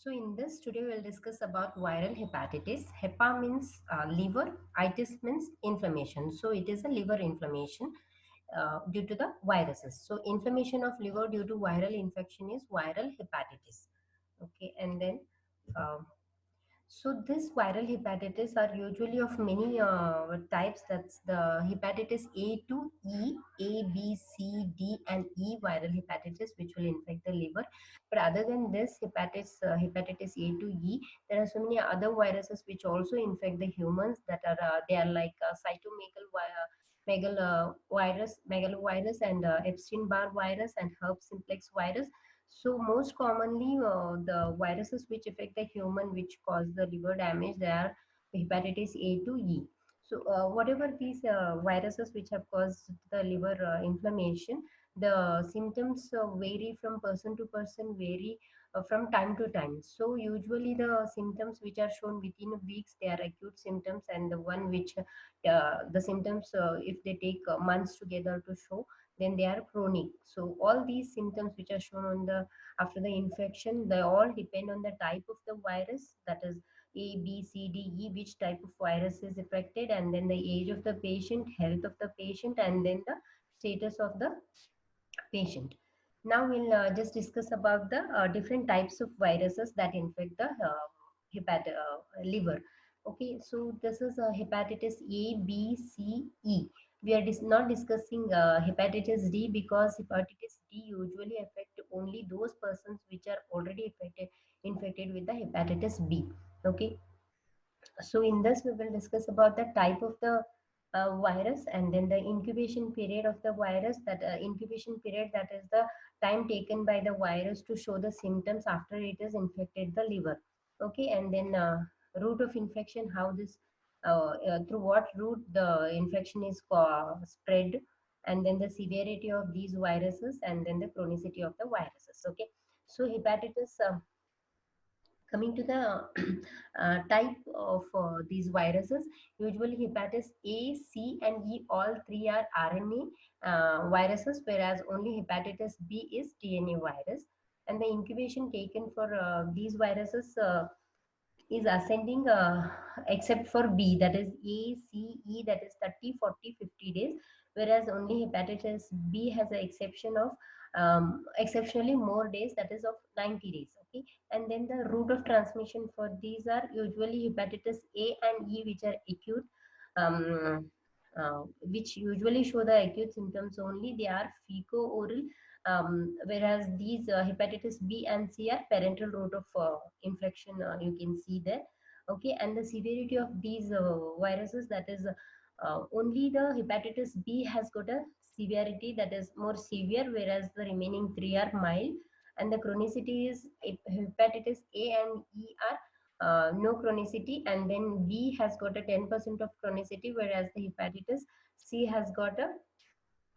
So in this today we'll discuss about viral hepatitis. Hepa means liver, itis means inflammation. So it is a liver inflammation due to the viruses. So inflammation of liver due to viral infection is viral hepatitis. Okay, and then uh, so this viral hepatitis are usually of many types. That's the hepatitis A to E, A, B, C, D, and E viral hepatitis, which will infect the liver. But other than this hepatitis A to E, there are so many other viruses which also infect the humans. That are they are like megalovirus, and Epstein-Barr virus and herpes simplex virus. So most commonly, the viruses which affect the human, which cause the liver damage, they are hepatitis A to E. So whatever these viruses which have caused the liver inflammation, the symptoms vary from person to person, vary from time to time. So usually the symptoms which are shown within weeks, they are acute symptoms, and the one which the symptoms, if they take months together to show, then they are chronic. So all these symptoms which are shown on the after the infection, they all depend on the type of the virus, that is A, B, C, D, E, which type of virus is affected, and then the age of the patient, health of the patient, and then the status of the patient. Now we'll just discuss about the different types of viruses that infect the liver. Okay, so this is hepatitis A, B, C, E. We are not discussing hepatitis D, because hepatitis D usually affect only those persons which are already infected with the hepatitis B. Okay, so in this we will discuss about the type of the virus, and then the incubation period of the virus. That incubation period, that is the time taken by the virus to show the symptoms after it has infected the liver. Okay, and then route of infection, how this through what route the infection is spread, and then the severity of these viruses, and then the chronicity of the viruses. Okay, so hepatitis, coming to the type of these viruses, usually hepatitis A, C, and E, all three are RNA viruses, whereas only hepatitis B is DNA virus. And the incubation taken for these viruses is ascending, except for B, that is A, C, E, that is 30, 40, 50 days, whereas only hepatitis B has an exception of exceptionally more days, that is of 90 days. Okay, and then the route of transmission for these are usually hepatitis A and E, which are acute, which usually show the acute symptoms only. They are fecal-oral, whereas these hepatitis B and C are parental route of infection. You can see there. Okay, and the severity of these viruses, that is only the hepatitis B has got a severity that is more severe, whereas the remaining three are mild. And the chronicity is hepatitis A and E are no chronicity, and then B has got a 10% of chronicity, whereas the hepatitis C has got a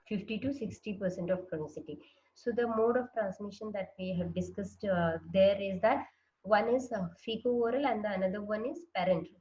50 to 60% of chronicity. So the mode of transmission that we have discussed there is that one is fecal-oral, and the another one is parental.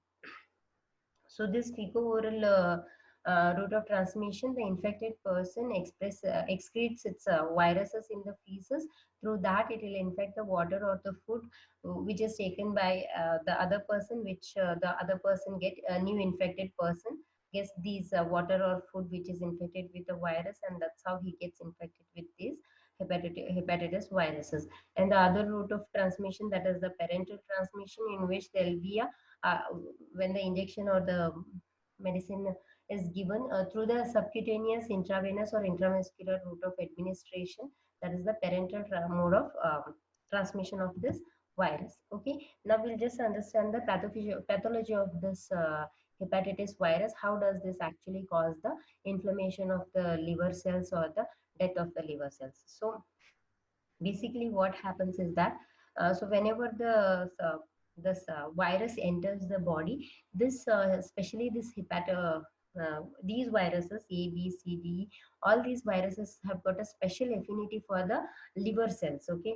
So this fecal-oral route of transmission, the infected person excretes its viruses in the feces. Through that, it will infect the water or the food which is taken by the other person, which the other person get a new infected person gets these water or food which is infected with the virus, and that's how he gets infected with these hepatitis viruses. And the other route of transmission, that is the parental transmission, in which there will be a uh, when the injection or the medicine is given through the subcutaneous, intravenous, or intramuscular route of administration. That is the parental mode of transmission of this virus. Okay, now we'll just understand the pathology of this hepatitis virus. How does this actually cause the inflammation of the liver cells or the death of the liver cells? So basically what happens is that so whenever this virus enters the body, this especially this these viruses A, B, C, D, all these viruses have got a special affinity for the liver cells. Okay,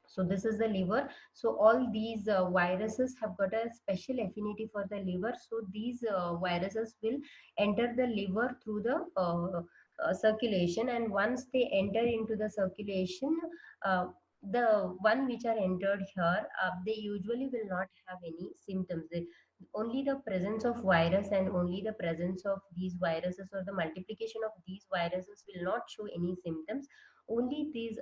so this is the liver. So all these viruses have got a special affinity for the liver. So these viruses will enter the liver through the circulation, and once they enter into the circulation, uh, the one which are entered here, they usually will not have any symptoms. Only the presence of virus and only the presence of these viruses or the multiplication of these viruses will not show any symptoms. Only the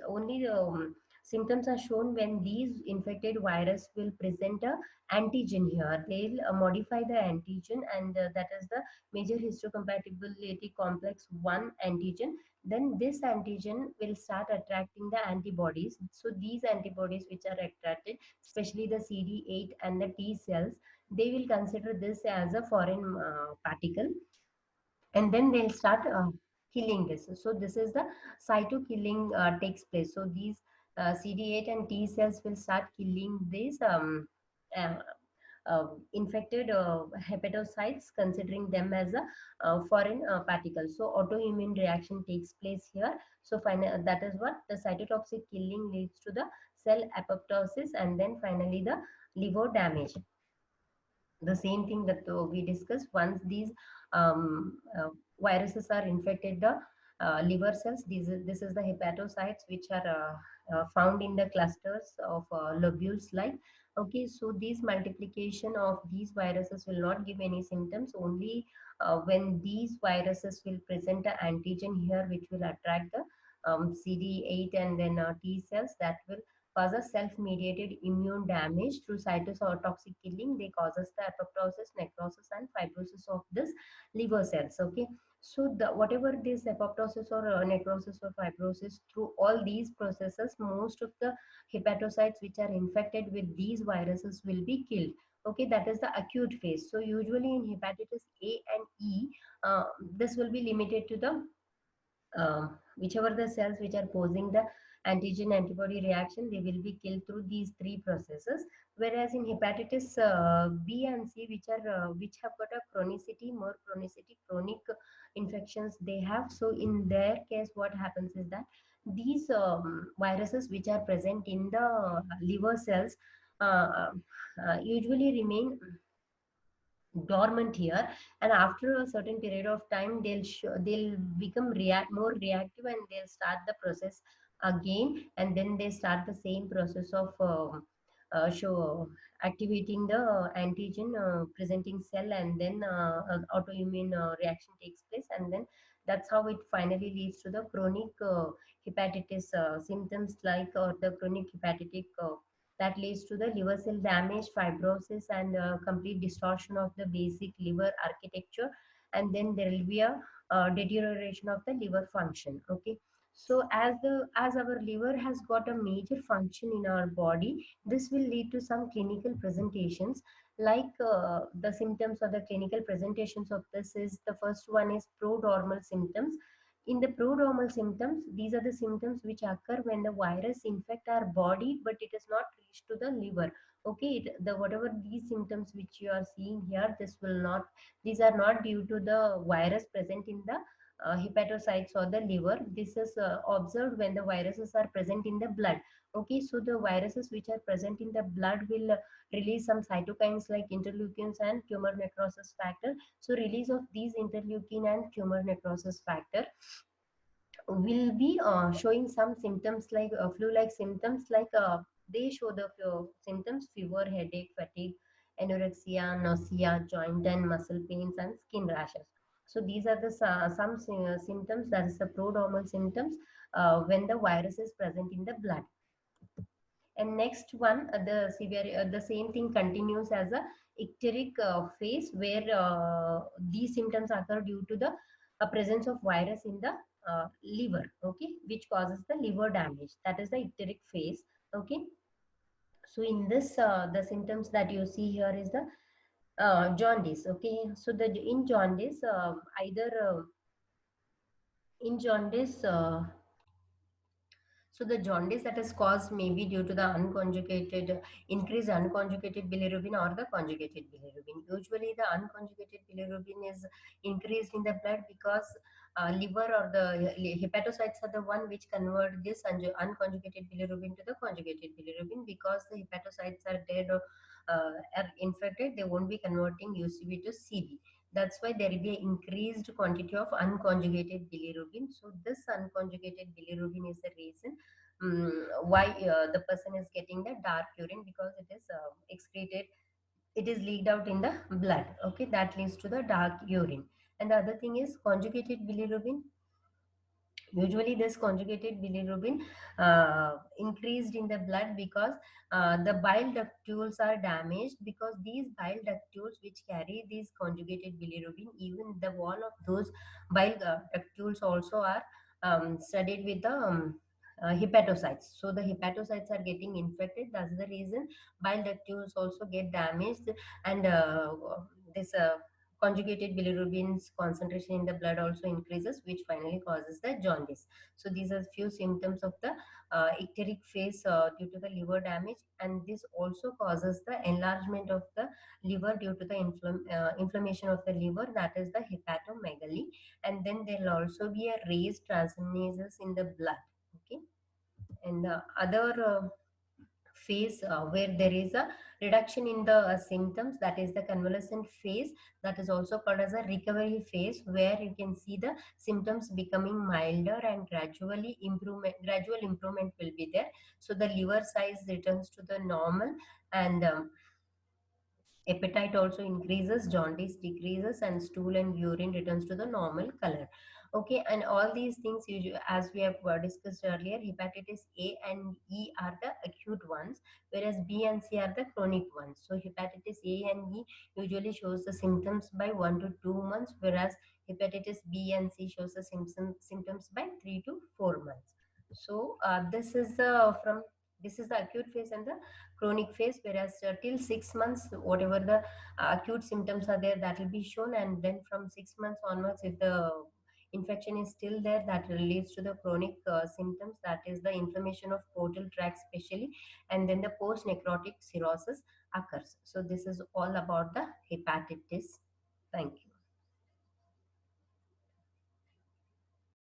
symptoms are shown when these infected virus will present a antigen here. They'll modify the antigen, and that is the major histocompatibility complex 1 antigen. Then this antigen will start attracting the antibodies. So these antibodies which are attracted, especially the CD8 and the T cells, they will consider this as a foreign particle, and then they'll start killing this. So this is the cytokilling takes place. So these CD8 and T cells will start killing these uh, infected hepatocytes, considering them as a foreign particle. So autoimmune reaction takes place here. So that is what the cytotoxic killing leads to the cell apoptosis, and then finally the liver damage. The same thing that we discussed. Once these viruses are infected the liver cells, this is the hepatocytes which are found in the clusters of lobules like. Okay, so these multiplication of these viruses will not give any symptoms. Only when these viruses will present an antigen here which will attract the CD8 and then T cells, that will causes self-mediated immune damage through cytotoxic killing. They causes the apoptosis, necrosis, and fibrosis of this liver cells. Okay, so the whatever this apoptosis or necrosis or fibrosis, through all these processes, most of the hepatocytes which are infected with these viruses will be killed. Okay, that is the acute phase. So usually in hepatitis A and E, this will be limited to the whichever the cells which are causing the antigen antibody reaction, they will be killed through these three processes. Whereas in hepatitis B and C, which have got a chronicity, more chronicity, chronic infections they have. So in their case, what happens is that these viruses which are present in the liver cells usually remain dormant here, and after a certain period of time they'll become more reactive, and they'll start the process again, and then they start the same process of show activating the antigen presenting cell, and then autoimmune reaction takes place, and then that's how it finally leads to the chronic hepatitis symptoms, like or the chronic hepatitic that leads to the liver cell damage, fibrosis, and complete distortion of the basic liver architecture. And then there will be a deterioration of the liver function. Okay. So as our liver has got a major function in our body, this will lead to some clinical presentations. Like the symptoms or the clinical presentations of this is, the first one is prodromal symptoms. In the prodromal symptoms, these are the symptoms which occur when the virus infect our body, but it is not reached to the liver. Okay, the whatever these symptoms which you are seeing here, these are not due to the virus present in the hepatocytes or the liver. This is observed when the viruses are present in the blood. Okay, so the viruses which are present in the blood will release some cytokines like interleukins and tumor necrosis factor. So release of these interleukin and tumor necrosis factor will be showing some symptoms like flu-like symptoms, like they show the symptoms: fever, headache, fatigue, anorexia, nausea, joint and muscle pains, and skin rashes. So these are the some symptoms, that is the prodromal symptoms when the virus is present in the blood. And next one, the same thing continues as a icteric phase, where these symptoms occur due to the presence of virus in the liver, okay, which causes the liver damage. That is the icteric phase, okay. So in this, the symptoms that you see here is the jaundice, okay. So the in jaundice, either in jaundice. So the jaundice that is caused may be due to the increased unconjugated bilirubin or the conjugated bilirubin. Usually the unconjugated bilirubin is increased in the blood because liver or the hepatocytes are the one which convert this unconjugated bilirubin to the conjugated bilirubin. Because the hepatocytes are dead or are infected, they won't be converting UCB to CB. That's why there will be an increased quantity of unconjugated bilirubin. So this unconjugated bilirubin is the reason why the person is getting the dark urine, because it is excreted, it is leaked out in the blood. Okay, that leads to the dark urine. And the other thing is conjugated bilirubin. Usually this conjugated bilirubin increased in the blood because the bile ductules are damaged, because these bile ductules which carry these conjugated bilirubin, even the wall of those bile ductules also are studied with the hepatocytes. So the hepatocytes are getting infected. That's the reason bile ductules also get damaged. And this conjugated bilirubin's concentration in the blood also increases, which finally causes the jaundice. So these are few symptoms of the icteric phase due to the liver damage, and this also causes the enlargement of the liver due to the inflammation of the liver, that is the hepatomegaly. And then there will also be a raised transaminases in the blood. Okay, and the other phase where there is a reduction in the symptoms, that is the convalescent phase, that is also called as a recovery phase, where you can see the symptoms becoming milder and gradual improvement will be there. So the liver size returns to the normal, and appetite also increases, jaundice decreases, and stool and urine returns to the normal color. Okay, and all these things, as we have discussed earlier, hepatitis A and E are the acute ones, whereas B and C are the chronic ones. So hepatitis A and E usually shows the symptoms by 1 to 2 months, whereas hepatitis B and C shows the symptoms by 3 to 4 months. So this is the acute phase and the chronic phase, whereas till 6 months, whatever the acute symptoms are there, that will be shown. And then from 6 months onwards, if the infection is still there, that leads to the chronic symptoms, that is the inflammation of portal tract especially, and then the post necrotic cirrhosis occurs. So this is all about the hepatitis. Thank you.